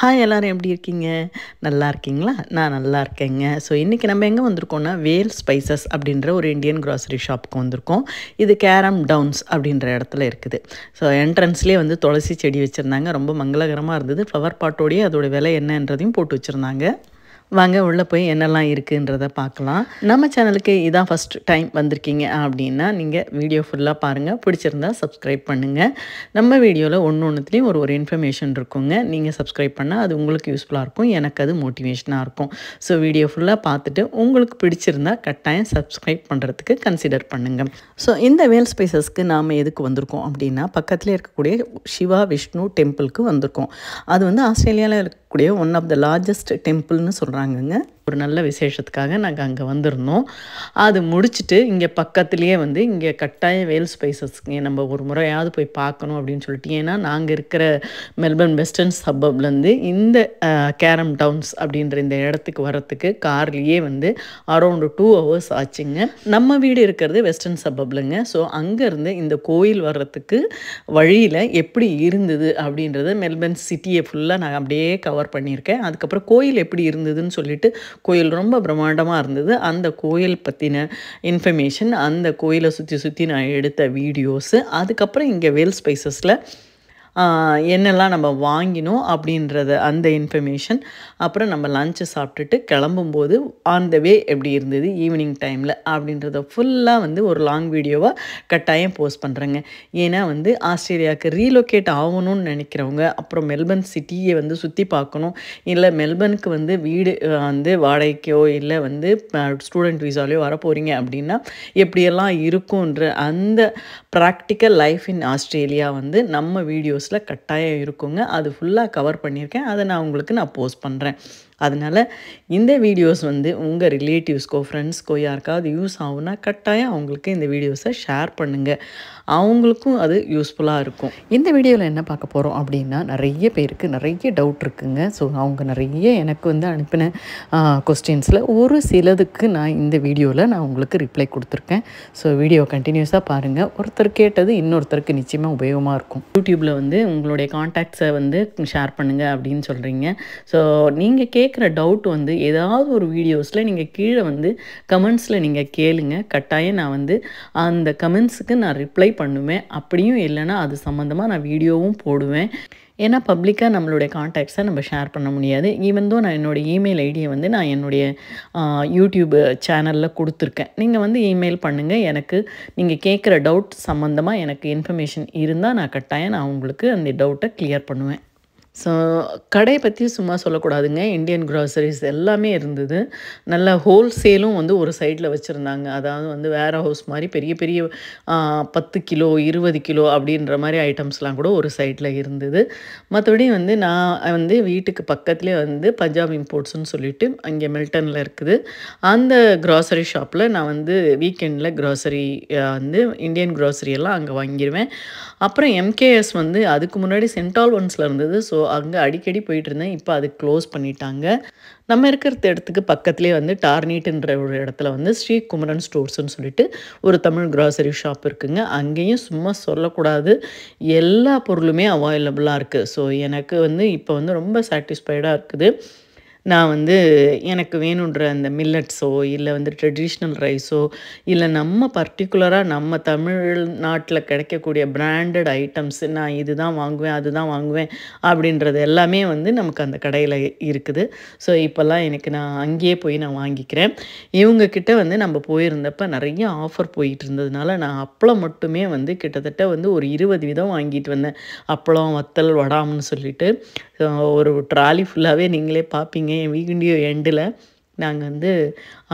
Hi எல்லாரும் எப்படி இருக்கீங்க? நல்லா இருக்கீங்களா? நான் நல்லா இருக்கேங்க. ஸோ இன்றைக்கி நம்ம எங்கே வந்திருக்கோம்னா, வேல் ஸ்பைசஸ் அப்படின்ற ஒரு இந்தியன் கிராசரி ஷாப்புக்கு வந்திருக்கோம். இது கேரம் டவுன்ஸ் அப்படின்ற இடத்துல இருக்குது. ஸோ என்ட்ரன்ஸ்லேயே வந்து துளசி செடி வச்சுருந்தாங்க. ரொம்ப மங்களகரமாக இருந்தது. ஃப்ளவர் பாட்டோடையே அதோட விலை என்னன்றதையும் போட்டு வச்சுருந்தாங்க. வாங்க உள்ளே போய் என்னெல்லாம் இருக்குன்றதை பார்க்கலாம். நம்ம சேனலுக்கு இதான் ஃபஸ்ட் டைம் வந்திருக்கீங்க அப்படின்னா நீங்கள் வீடியோ ஃபுல்லாக பாருங்கள். பிடிச்சிருந்தா சப்ஸ்கிரைப் பண்ணுங்கள். நம்ம வீடியோவில் ஒன்றுத்துலேயும் ஒரு இன்ஃபர்மேஷன் இருக்குங்க. நீங்கள் சப்ஸ்கிரைப் பண்ணால் அது உங்களுக்கு யூஸ்ஃபுல்லாக இருக்கும், எனக்கு அது மோட்டிவேஷனாக இருக்கும். ஸோ வீடியோ ஃபுல்லாக பார்த்துட்டு உங்களுக்கு பிடிச்சிருந்தா கட்டாயம் சப்ஸ்கிரைப் பண்ணுறதுக்கு கன்சிடர் பண்ணுங்கள். ஸோ இந்த வேல் ஸ்பைசஸ்க்கு நாம் எதுக்கு வந்திருக்கோம் அப்படின்னா, பக்கத்துலேயே இருக்கக்கூடிய சிவா விஷ்ணு டெம்பிளுக்கு வந்திருக்கோம். அது வந்து ஆஸ்திரேலியாவில் இருக்கக்கூடிய ஒன் ஆஃப் த லார்ஜஸ்ட் டெம்பிள்னு சொல்கிறாங்கங்க. ஒரு நல்ல விசேஷத்துக்காக நாங்கள் அங்கே வந்திருந்தோம். அது முடிச்சுட்டு இங்கே பக்கத்துலேயே வந்து இங்கே கட்டாயம் வேல் ஸ்பைசஸ்க்கு நம்ம ஒரு முறையாவது போய் பார்க்கணும் அப்படின்னு சொல்லிட்டு, ஏன்னா நாங்கள் இருக்கிற மெல்பர்ன் வெஸ்டர்ன் சப்பப்லேருந்து இந்த கேரம் டவுன்ஸ் அப்படின்ற இந்த இடத்துக்கு வரத்துக்கு கார்லேயே வந்து அரௌண்டு 2 hours ஆச்சுங்க. நம்ம வீடு இருக்கிறது வெஸ்டர்ன் சப்பப்லங்க. ஸோ அங்கேருந்து இந்த கோயில் வர்றதுக்கு வழியில் எப்படி இருந்தது அப்படின்றத மெல்பர்ன் சிட்டியை ஃபுல்லாக நான் அப்படியே கவர் பண்ணியிருக்கேன். அதுக்கப்புறம் கோயில் எப்படி இருந்ததுன்னு சொல்லிட்டு, கோயில் ரொம்ப பிரம்மாண்டமாக இருந்தது. அந்த கோயில் பற்றின இன்ஃபர்மேஷன், அந்த கோயிலை சுற்றி நான் எடுத்த வீடியோஸு, அதுக்கப்புறம் இங்கே வேல் ஸ்பைசஸில் என்னெல்லாம் நம்ம வாங்கினோம் அப்படின்றத அந்த இன்ஃபர்மேஷன், அப்புறம் நம்ம லஞ்சு சாப்பிட்டுட்டு கிளம்பும்போது ஆன் த வே எப்படி இருந்தது ஈவினிங் டைமில் அப்படின்றத ஃபுல்லாக வந்து ஒரு லாங் வீடியோவாக கட்டாயம் போஸ்ட் பண்ணுறேங்க. ஏன்னா வந்து ஆஸ்திரேலியாவுக்கு ரீலோகேட் ஆகணும்னு நினைக்கிறவங்க, அப்புறம் மெல்பர்ன் சிட்டியை வந்து சுற்றி பார்க்கணும், இல்லை மெல்பர்னுக்கு வந்து வீடு வந்து வாடகைக்கோ இல்லை வந்து ஸ்டூடெண்ட் விசாலையோ வர போகிறீங்க அப்படின்னா எப்படியெல்லாம் இருக்குன்ற அந்த ப்ராக்டிக்கல் லைஃப் இன் ஆஸ்திரேலியா வந்து நம்ம வீடியோஸில் கட்டாயம் இருக்குங்க. அது ஃபுல்லாக கவர் பண்ணியிருக்கேன். அதை நான் உங்களுக்கு போஸ்ட் பண்ணுறேன். அதனால் இந்த வீடியோஸ் வந்து உங்கள் ரிலேட்டிவ்ஸ்க்கோ ஃப்ரெண்ட்ஸ்க்கோ யாருக்காவது யூஸ் ஆகுனா கட்டாயம் அவங்களுக்கு இந்த வீடியோஸை ஷேர் பண்ணுங்கள். அவங்களுக்கும் அது யூஸ்ஃபுல்லாக இருக்கும். இந்த வீடியோவில் என்ன பார்க்க போகிறோம் அப்படின்னா, நிறைய பேருக்கு நிறைய டவுட் இருக்குங்க. ஸோ அவங்க நிறைய எனக்கு வந்து அனுப்பின கொஸ்டின்ஸில் ஒரு சிலதுக்கு நான் இந்த வீடியோவில் நான் உங்களுக்கு ரிப்ளை கொடுத்துருக்கேன். ஸோ வீடியோ கண்டினியூஸாக பாருங்கள். ஒருத்தர் கேட்டது இன்னொருத்தருக்கு நிச்சயமாக உபயோகமாக இருக்கும். யூடியூப்பில் வந்து உங்களுடைய கான்டாக்ட்ஸை வந்து ஷேர் பண்ணுங்கள் அப்படின்னு சொல்கிறீங்க. ஸோ நீங்கள் கேட்குற டவுட் வந்து ஏதாவது ஒரு வீடியோஸில் நீங்கள் கீழே வந்து கமெண்ட்ஸில் நீங்கள் கேளுங்க. கட்டாயம் நான் வந்து அந்த கமெண்ட்ஸுக்கு நான் ரிப்ளை பண்ணுவேன். அப்படியும் இல்லைன்னா அது சம்மந்தமாக நான் வீடியோவும் போடுவேன். ஏன்னா பப்ளிக்காக நம்மளுடைய கான்டாக்ட்ஸை நம்ம ஷேர் பண்ண முடியாது. ஈவன் தோ நான் என்னோடய இமெயில் ஐடியை வந்து நான் என்னுடைய யூடியூப் சேனலில் கொடுத்துருக்கேன். நீங்கள் வந்து இமெயில் பண்ணுங்கள். எனக்கு நீங்கள் கேட்குற டவுட் சம்மந்தமாக எனக்கு இன்ஃபர்மேஷன் இருந்தால் நான் கட்டாயம் நான் உங்களுக்கு அந்த டவுட்டை கிளியர் பண்ணுவேன். ஸோ கடையை பற்றி சும்மா சொல்லக்கூடாதுங்க. இந்தியன் க்ராசரிஸ் எல்லாமே இருந்தது. நல்ல ஹோல்சேலும் வந்து ஒரு சைடில் வச்சுருந்தாங்க. அதாவது வந்து வேர் ஹவுஸ் மாதிரி பெரிய பெரிய 10 கிலோ 20 கிலோ அப்படின்ற மாதிரி ஐட்டம்ஸ்லாம் கூட ஒரு சைடில் இருந்தது. மற்றபடி வந்து நான் வந்து வீட்டுக்கு பக்கத்துலேயே வந்து பஞ்சாப் இம்போர்ட்ஸ்னு சொல்லிட்டு அங்கே மில்டனில் இருக்குது. அந்த க்ராசரி ஷாப்பில் நான் வந்து வீக்கெண்டில் க்ராசரி வந்து இந்தியன் க்ராசரி எல்லாம் அங்கே வாங்கிடுவேன். அப்புறம் எம்கேஎஸ் வந்து அதுக்கு முன்னாடி சென்ட் ஆல்பன்ஸில் இருந்தது. ஸோ அங்கே அடிக்கடி போயிட்டு இருந்தேன். இப்போ அது க்ளோஸ் பண்ணிட்டாங்க. நம்ம இருக்கிற இடத்துக்கு பக்கத்துலேயே வந்து டார்னீட்டுன்ற ஒரு இடத்துல வந்து ஸ்ரீ குமரன் ஸ்டோர்ஸ்ன்னு சொல்லிட்டு ஒரு தமிழ் க்ராசரி ஷாப் இருக்குங்க. அங்கேயும் சும்மா சொல்லக்கூடாது, எல்லா பொருளுமே அவைலபிளாக இருக்குது. ஸோ எனக்கு வந்து இப்போ வந்து ரொம்ப சாட்டிஸ்ஃபைடாக இருக்குது. நான் வந்து எனக்கு வேணுன்ற அந்த மில்லட்ஸோ இல்லை வந்து ட்ரெடிஷ்னல் ரைஸோ இல்லை நம்ம பர்டிகுலராக நம்ம தமிழ்நாட்டில் கிடைக்கக்கூடிய பிராண்டட் ஐட்டம்ஸ், நான் இது தான் வாங்குவேன் அது தான் வாங்குவேன் அப்படின்றது எல்லாமே வந்து நமக்கு அந்த கடையில் இருக்குது. ஸோ இப்போல்லாம் எனக்கு நான் அங்கேயே போய் நான் வாங்கிக்கிறேன். இவங்கக்கிட்ட வந்து நம்ம போயிருந்தப்போ நிறைய ஆஃபர் போயிட்டு இருந்ததுனால நான் அப்பளம் மட்டுமே வந்து கிட்டத்தட்ட வந்து ஒரு 20 விதம் வாங்கிட்டு வந்தேன். அப்பளம் வத்தல் வடாம்னு சொல்லிட்டு ஒரு ட்ராலி ஃபுல்லாகவே நீங்களே பார்ப்பீங்க. என் வீடியோ எண்டில் நாங்கள் வந்து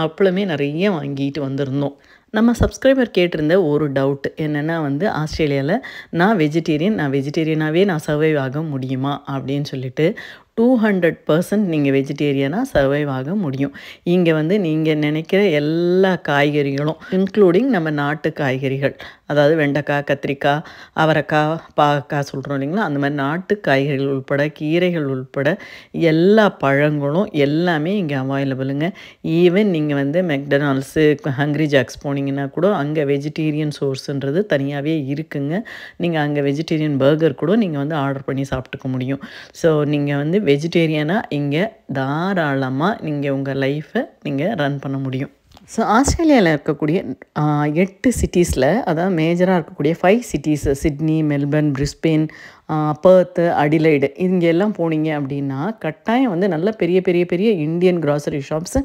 அப்பளமே நிறைய வாங்கிட்டு வந்திருந்தோம். நம்ம சப்ஸ்கிரைபர் கேட்டிருந்த ஒரு டவுட் என்னென்னா வந்து, ஆஸ்திரேலியாவில் நான் வெஜிடேரியனாகவே நான் சர்வைவ் ஆக முடியுமா அப்படின்னு சொல்லிட்டு. 200% நீங்கள் வெஜிடேரியனாக சர்வைவ் ஆக முடியும். இங்கே வந்து நீங்கள் நினைக்கிற எல்லா காய்கறிகளும் இன்க்ளூடிங் நம்ம நாட்டு காய்கறிகள், அதாவது வெண்டைக்காய், கத்திரிக்காய், அவரைக்காய், பாகக்காய் சொல்கிறோம் இல்லைங்களா, அந்த மாதிரி நாட்டு காய்கறிகள் உள்பட கீரைகள் உள்பட எல்லா பழங்களும் எல்லாமே இங்கே அவைலபிளுங்க. ஈவன் நீங்கள் வந்து மெக்டொனால்ட்ஸு, ஹங்க்ரி ஜாக்ஸ் போனீங்கன்னா கூட அங்கே வெஜிடேரியன் சோர்ஸுன்றது தனியாகவே இருக்குங்க. நீங்கள் அங்கே வெஜிடேரியன் பர்கர் கூட நீங்கள் வந்து ஆர்டர் பண்ணி சாப்பிட்டுக்க முடியும். ஸோ நீங்கள் வந்து வெஜிடேரியனாக இங்கே தாராளமாக நீங்கள் உங்கள் லைஃப்பை நீங்கள் ரன் பண்ண முடியும். ஸோ ஆஸ்திரேலியாவில் இருக்கக்கூடிய 8 சிட்டிஸில், அதாவது மேஜராக இருக்கக்கூடிய 5 cities, Sydney, Melbourne, Brisbane, birth, Adelaide, இங்கே எல்லாம் போனீங்க அப்படின்னா கட்டாயம் வந்து நல்ல பெரிய பெரிய பெரிய இந்தியன் கிராசரி ஷாப்ஸ்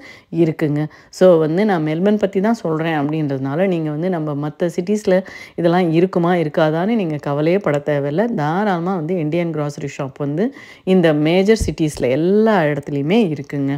இருக்குங்க. ஸோ வந்து நான் மெல்பர்ன் பற்றி தான் சொல்கிறேன் அப்படின்றதுனால நீங்கள் வந்து நம்ம மற்ற சிட்டிஸில் இதெல்லாம் இருக்குமா இருக்காதான்னு நீங்கள் கவலையே பட தேவையில்லை. தாராளமாக வந்து இந்தியன் கிராசரி ஷாப் வந்து இந்த மேஜர் சிட்டிஸில் எல்லா இடத்துலையுமே இருக்குங்க.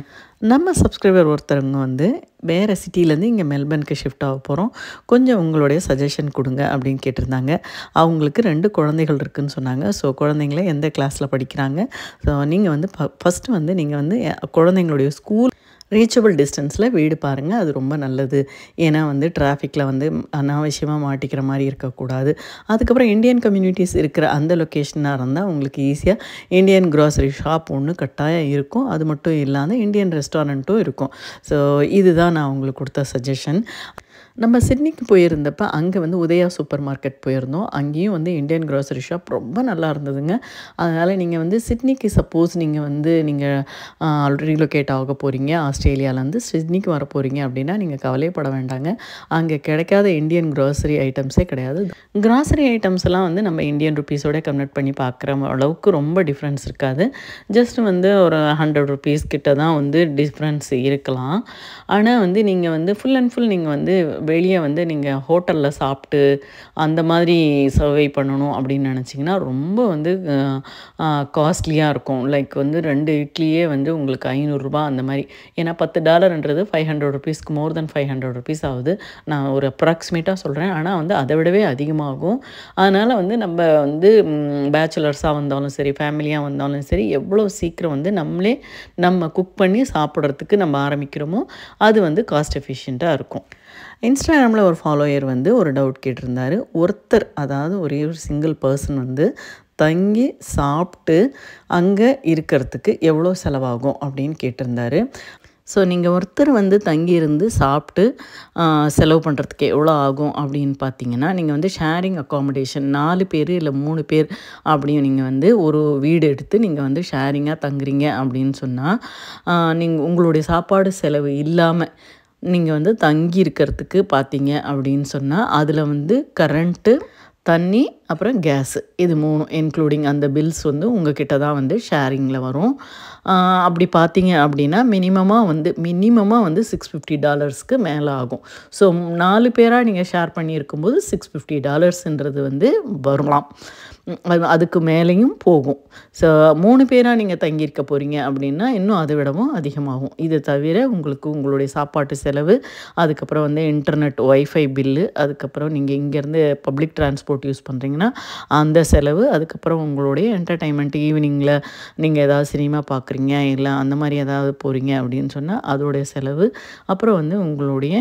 நம்ம சப்ஸ்கிரைபர் ஒருத்தவங்க வந்து வேறு சிட்டிலேருந்து இங்கே மெல்பர்னுக்கு ஷிஃப்ட் ஆக போகிறோம், கொஞ்சம் உங்களுடைய சஜஷன் கொடுங்க அப்படின்னு கேட்டிருந்தாங்க. அவங்களுக்கு 2 குழந்தைகள் இருக்குதுன்னு சொன்னாங்க. ஸோ குழந்தைங்கள எந்த கிளாஸில் படிக்கிறாங்க, ஸோ நீங்கள் வந்து ஃபஸ்ட்டு வந்து நீங்கள் வந்து குழந்தைங்களுடைய ஸ்கூல் ரீச்சபிள் டிஸ்டன்ஸில் வீடு பாருங்கள், அது ரொம்ப நல்லது. ஏன்னா வந்து டிராஃபிக்கில் வந்து அனாவசியமாக மாட்டிக்கிற மாதிரி இருக்கக்கூடாது. அதுக்கப்புறம் இந்தியன் கம்யூனிட்டிஸ் இருக்கிற அந்த லொக்கேஷனாக இருந்தால் உங்களுக்கு ஈஸியாக இந்தியன் க்ராசரி ஷாப் ஒன்று கட்டாயம் இருக்கும். அது மட்டும் இல்லாமல் இந்தியன் ரெஸ்டாரண்ட்டும் இருக்கும். ஸோ இதுதான் நான் உங்களுக்கு கொடுத்த சஜஷன். நம்ம சிட்னிக்கு போயிருந்தப்போ அங்கே வந்து உதயா சூப்பர் மார்க்கெட் போயிருந்தோம். அங்கேயும் வந்து இந்தியன் க்ராசரி ஷாப் ரொம்ப நல்லா இருந்ததுங்க. அதனால் நீங்கள் வந்து சிட்னிக்கு சப்போஸ் நீங்கள் வந்து ரீலொகேட் ஆக போகிறீங்க, ஆஸ்திரேலியாவிலேருந்து சிட்னிக்கு வர போகிறீங்க அப்படின்னா நீங்கள் கவலைப்பட வேண்டாங்க. அங்கே கிடைக்காத இந்தியன் க்ராசரி ஐட்டம்ஸே கிடையாது. க்ராசரி ஐட்டம்ஸ் எல்லாம் வந்து நம்ம இந்தியன் ருப்பீஸோட கன்வெர்ட் பண்ணி பார்க்குற அளவுக்கு ரொம்ப டிஃப்ரென்ஸ் இருக்காது. ஜஸ்ட் வந்து ஒரு 100 ருப்பீஸ் கிட்ட தான் வந்து டிஃப்ரென்ஸ் இருக்கலாம். ஆனால் வந்து நீங்கள் வந்து ஃபுல் அண்ட் ஃபுல் நீங்கள் வந்து வெளியே வந்து நீங்கள் ஹோட்டலில் சாப்பிட்டு அந்த மாதிரி சர்வை பண்ணணும் அப்படின்னு நினச்சிங்கன்னா ரொம்ப வந்து காஸ்ட்லியாக இருக்கும். லைக் வந்து 2 இட்லியே வந்து உங்களுக்கு 500 ரூபா அந்த மாதிரி. ஏன்னா $10ன்றது 500 ருப்பீஸ்க்கு மோர் தென் 500 ருப்பீஸ் ஆகுது. நான் ஒரு அப்ராக்சிமேட்டாக சொல்கிறேன், ஆனால் வந்து அதை விடவே அதிகமாகும். அதனால் வந்து நம்ம வந்து பேச்சுலர்ஸாக வந்தாலும் சரி, ஃபேமிலியாக வந்தாலும் சரி, எவ்வளோ சீக்கிரம் வந்து நம்ம குக் பண்ணி சாப்பிட்றதுக்கு நம்ம ஆரம்பிக்கிறோமோ அது வந்து காஸ்ட் எஃபிஷியண்ட்டாக இருக்கும். இன்ஸ்டாகிராமில் ஒரு ஃபாலோயர் வந்து ஒரு டவுட் கேட்டிருந்தார். ஒருத்தர், அதாவது ஒரே ஒரு சிங்கிள் பர்சன் வந்து தங்கி சாப்பிட்டு அங்கே இருக்கிறதுக்கு எவ்வளோ செலவாகும் அப்படின்னு கேட்டிருந்தார். ஸோ நீங்கள் ஒருத்தர் வந்து தங்கியிருந்து சாப்பிட்டு செலவு பண்ணுறதுக்கு எவ்வளோ ஆகும் அப்படின்னு பார்த்தீங்கன்னா, நீங்கள் வந்து ஷேரிங் அக்காமடேஷன் 4 பேர் இல்லை 3 பேர் அப்படியும் நீங்கள் வந்து ஒரு வீடு எடுத்து நீங்கள் வந்து ஷேரிங்காக தங்குறீங்க அப்படின்னு சொன்னால், நீங்கள் உங்களுடைய சாப்பாடு செலவு இல்லாமல் நீங்கள் வந்து தங்கி இருக்கிறதுக்கு பார்த்தீங்க அப்படின்னு சொன்னால், அதில் வந்து கரண்ட்டு, தண்ணி, அப்புறம் கேஸு, இது 3 இன்க்ளூடிங் அந்த பில்ஸ் வந்து உங்கள் கிட்ட தான் வந்து ஷேரிங்கில் வரும். அப்படி பார்த்தீங்க அப்படின்னா மினிமமாக வந்து $650க்கு மேலே ஆகும். ஸோ 4 பேராக நீங்கள் ஷேர் பண்ணியிருக்கும்போது $650ன்றது வந்து வரலாம். அதுக்கு மேலேயும் போகும். ஸோ 3 பேராக நீங்கள் தங்கியிருக்க போகிறீங்க அப்படின்னா இன்னும் அதை விடவும் அதிகமாகும். இது தவிர உங்களுக்கு உங்களுடைய சாப்பாட்டு செலவு, அதுக்கப்புறம் வந்து இன்டர்நெட் ஒய்ஃபை பில்லு, அதுக்கப்புறம் நீங்கள் இங்கேருந்து பப்ளிக் டிரான்ஸ்போர்ட் யூஸ் பண்ணுறீங்கன்னா அந்த செலவு, அதுக்கப்புறம் உங்களுடைய என்டர்டைன்மெண்ட் ஈவினிங்கில் நீங்கள் ஏதாவது சினிமா பார்க்குறீங்க இல்லை அந்த மாதிரி ஏதாவது போகிறீங்க அப்படின்னு சொன்னால் அதோடைய செலவு, அப்புறம் வந்து உங்களுடைய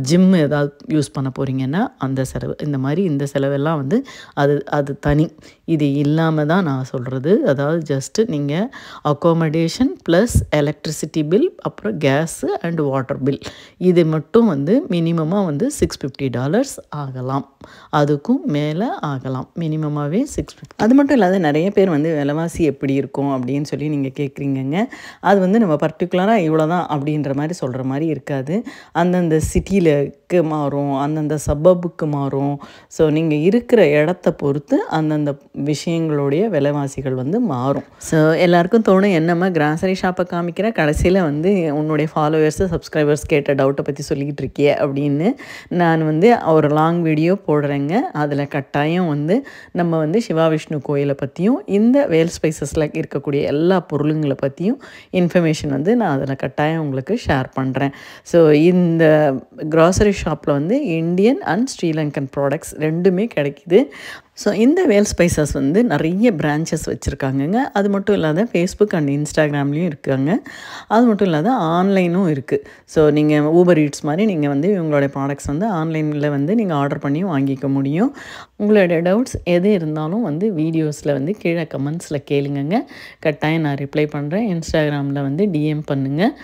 ஜிம் ஏதாவது யூஸ் பண்ண போகிறீங்கன்னா அந்த செலவு, இந்த செலவெல்லாம் வந்து அது தனி. இது இல்லாமல் தான் நான் சொல்கிறது. அதாவது ஜஸ்ட்டு நீங்கள் அக்காமடேஷன் ப்ளஸ் எலக்ட்ரிசிட்டி பில், அப்புறம் கேஸு அண்ட் வாட்டர் பில், இது மட்டும் வந்து மினிமமாக வந்து $650 ஆகலாம். அதுக்கும் மேலே ஆகலாம். மினிமமாகவே $650. அது மட்டும் இல்லாத நிறைய பேர் வந்து விலைவாசி எப்படி இருக்கும் அப்படின்னு சொல்லி நீங்கள் கேட்குறீங்கங்க. அது வந்து நம்ம பர்டிகுலராக இவ்வளோ தான் அப்படின்ற மாதிரி சொல்கிற மாதிரி இருக்காது. அந்தந்த சிட்டியிலக்கு மாறும், அந்தந்த சப்பப்புக்கு மாறும். ஸோ நீங்கள் இருக்கிற இடத்த பொறுத்து அந்தந்த விஷயங்களுடைய விலைவாசிகள் வந்து மாறும். ஸோ எல்லாருக்கும் தோணும், என்னம்மா கிராசரி ஷாப்பை காமிக்கிற, கடைசியில் வந்து உன்னுடைய ஃபாலோவர்ஸு சப்ஸ்கிரைபர்ஸ் கேட்ட டவுட்டை பற்றி சொல்லிக்கிட்டு இருக்கியே அப்படின்னு. நான் வந்து ஒரு லாங் வீடியோ போடுறேங்க. அதில் கட்டாயம் வந்து நம்ம வந்து சிவா விஷ்ணு கோயிலை பற்றியும் இந்த வேல் ஸ்பைசஸில் இருக்கக்கூடிய எல்லா பொருளுங்களை பற்றியும் இன்ஃபர்மேஷன் வந்து நான் அதில் கட்டாயம் உங்களுக்கு ஷேர் பண்ணுறேன். ஸோ இந்த கிராசரி ஷாப்பில் வந்து இந்தியன் அண்ட் ஸ்ரீலங்கன் ப்ராடக்ட்ஸ் 2மே கிடைக்கிது. ஸோ இந்த வேல் ஸ்பைசஸ் வந்து நிறைய பிரான்ச்சஸ் வச்சுருக்காங்கங்க. அது மட்டும் இல்லாத ஃபேஸ்புக் அண்ட் இன்ஸ்டாகிராம்லேயும் இருக்காங்க. அது மட்டும் இல்லாத ஆன்லைனும் இருக்குது. ஸோ நீங்கள் ஊபர் ஈட்ஸ் மாதிரி நீங்கள் வந்து இவங்களுடைய ப்ராடக்ட்ஸ் வந்து ஆன்லைனில் வந்து நீங்கள் ஆர்டர் பண்ணி வாங்கிக்க முடியும். உங்களுடைய டவுட்ஸ் எது இருந்தாலும் வந்து வீடியோஸில் வந்து கீழே கமெண்ட்ஸில் கேளுங்க. கட்டாயம் நான் ரிப்ளை பண்ணுறேன். இன்ஸ்டாகிராமில் வந்து டிஎம் பண்ணுங்கள்.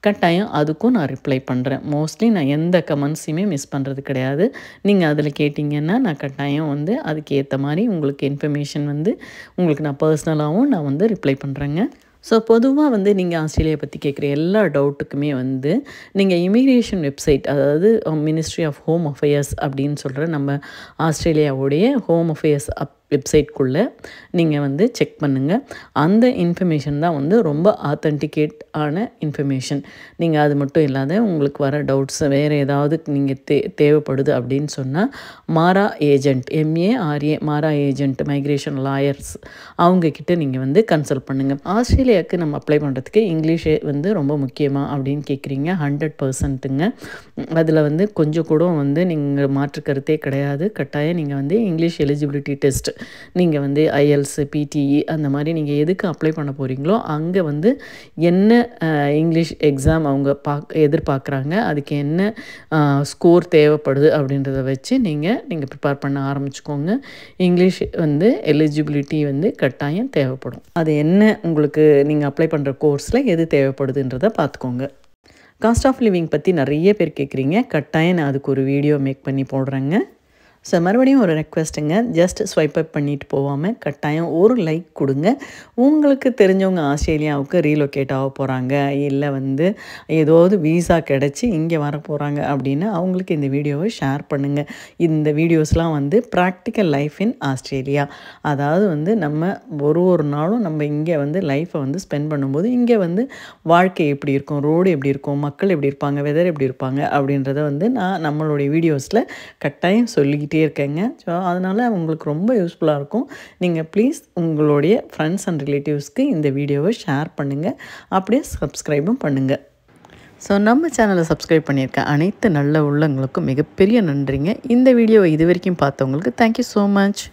கட்டாயம் அதுக்கும் நான் ரிப்ளை பண்ணுறேன். மோஸ்ட்லி நான் எந்த கமெண்ட்ஸையுமே மிஸ் பண்ணுறது கிடையாது. நீங்கள் அதில் கேட்டிங்கன்னா நான் கட்டாயம் வந்து அதுக்கு ஏற்ற மாதிரி உங்களுக்கு இன்ஃபர்மேஷன் வந்து உங்களுக்கு நான் பர்சனலாகவும் நான் வந்து ரிப்ளை பண்ணுறேங்க. ஸோ பொதுவாக வந்து நீங்கள் ஆஸ்திரேலியா பற்றி கேட்குற எல்லா டவுட்டுக்குமே வந்து நீங்கள் இமிக்ரேஷன் வெப்சைட், அதாவது மினிஸ்ட்ரி ஆஃப் ஹோம் அஃபேர்ஸ் அப்படின்னு சொல்கிற நம்ம ஆஸ்திரேலியாவுடைய ஹோம் அஃபேர்ஸ் வெப்சைட்குள்ளே நீங்கள் வந்து செக் பண்ணுங்கள். அந்த இன்ஃபர்மேஷன் தான் வந்து ரொம்ப ஆத்தென்டிகேட் ஆன இன்ஃபர்மேஷன். நீங்கள் அது மட்டும் இல்லாத உங்களுக்கு வர டவுட்ஸ் வேறு ஏதாவது நீங்கள் தேவைப்படுது அப்படின்னு சொன்னால் மாரா ஏஜெண்ட், MARA மாரா ஏஜெண்ட், மைக்ரேஷன் லாயர்ஸ் அவங்கக்கிட்ட நீங்கள் வந்து கன்சல்ட் பண்ணுங்கள். ஆஸ்திரேலியாவுக்கு நம்ம அப்ளை பண்ணுறதுக்கு இங்கிலீஷே வந்து ரொம்ப முக்கியமாக அப்படின்னு கேட்குறீங்க. 100%ங்க. அதில் வந்து கொஞ்சம் கூட வந்து நீங்கள் மாற்று கருத்தே கிடையாது. கட்டாயம் நீங்கள் வந்து இங்கிலீஷ் எலிஜிபிலிட்டி டெஸ்ட் நீங்கள் வந்து IELTS, PTE அந்த மாதிரி நீங்கள் எதுக்கு அப்ளை பண்ண போகிறீங்களோ அங்கே வந்து என்ன இங்கிலீஷ் எக்ஸாம் அவங்க எதிர்பார்க்குறாங்க, அதுக்கு என்ன ஸ்கோர் தேவைப்படுது அப்படின்றத வச்சு நீங்கள் ப்ரிப்பேர் பண்ண ஆரம்பிச்சுக்கோங்க. இங்கிலீஷ் வந்து எலிஜிபிலிட்டி வந்து கட்டாயம் தேவைப்படும். அது என்ன உங்களுக்கு நீங்கள் அப்ளை பண்ணுற கோர்ஸில் எது தேவைப்படுதுன்றதை பார்த்துக்கோங்க. காஸ்ட் ஆஃப் லிவிங் பற்றி நிறைய பேர் கேட்குறீங்க. கட்டாயம் நான் அதுக்கு ஒரு வீடியோ மேக் பண்ணி போடுறேங்க. ஸோ மறுபடியும் ஒரு ரெக்வெஸ்ட்டுங்க, ஜஸ்ட் ஸ்வைப் அப் பண்ணிட்டு போகாமல் கட்டாயம் ஒரு லைக் கொடுங்க. உங்களுக்கு தெரிஞ்சவங்க ஆஸ்திரேலியாவுக்கு ரீலொகேட் ஆக போகிறாங்க, இல்லை வந்து ஏதாவது வீசா கிடச்சி இங்கே வர போகிறாங்க அப்படின்னா அவங்களுக்கு இந்த வீடியோவை ஷேர் பண்ணுங்கள். இந்த வீடியோஸ்லாம் வந்து ப்ராக்டிக்கல் லைஃப் இன் ஆஸ்திரேலியா, அதாவது வந்து நம்ம ஒரு நாளும் நம்ம இங்கே வந்து லைஃப்பை வந்து ஸ்பெண்ட் பண்ணும்போது இங்கே வந்து வாழ்க்கை எப்படி இருக்கும், ரோடு எப்படி இருக்கும், மக்கள் எப்படி இருப்பாங்க, வெதர் எப்படி இருப்பாங்க அப்படின்றத வந்து நான் நம்மளுடைய வீடியோஸில் கட்டாயம் சொல்லிக்கிட்டே இருக்கேங்க. ஸோ அதனால் உங்களுக்கு ரொம்ப யூஸ்ஃபுல்லாக இருக்கும். நீங்கள் ப்ளீஸ் உங்களுடைய ஃப்ரெண்ட்ஸ் அண்ட் ரிலேட்டிவ்ஸ்க்கு இந்த வீடியோவை ஷேர் பண்ணுங்கள், அப்படியே சப்ஸ்கிரைபும் பண்ணுங்கள். ஸோ நம்ம சேனலை சப்ஸ்கிரைப் பண்ணியிருக்கேன் அனைத்து நல்ல உள்ளங்களுக்கும் மிகப்பெரிய நன்றிங்க. இந்த வீடியோவை இது வரைக்கும் பார்த்தவங்களுக்கு தேங்க்யூ ஸோ மச்.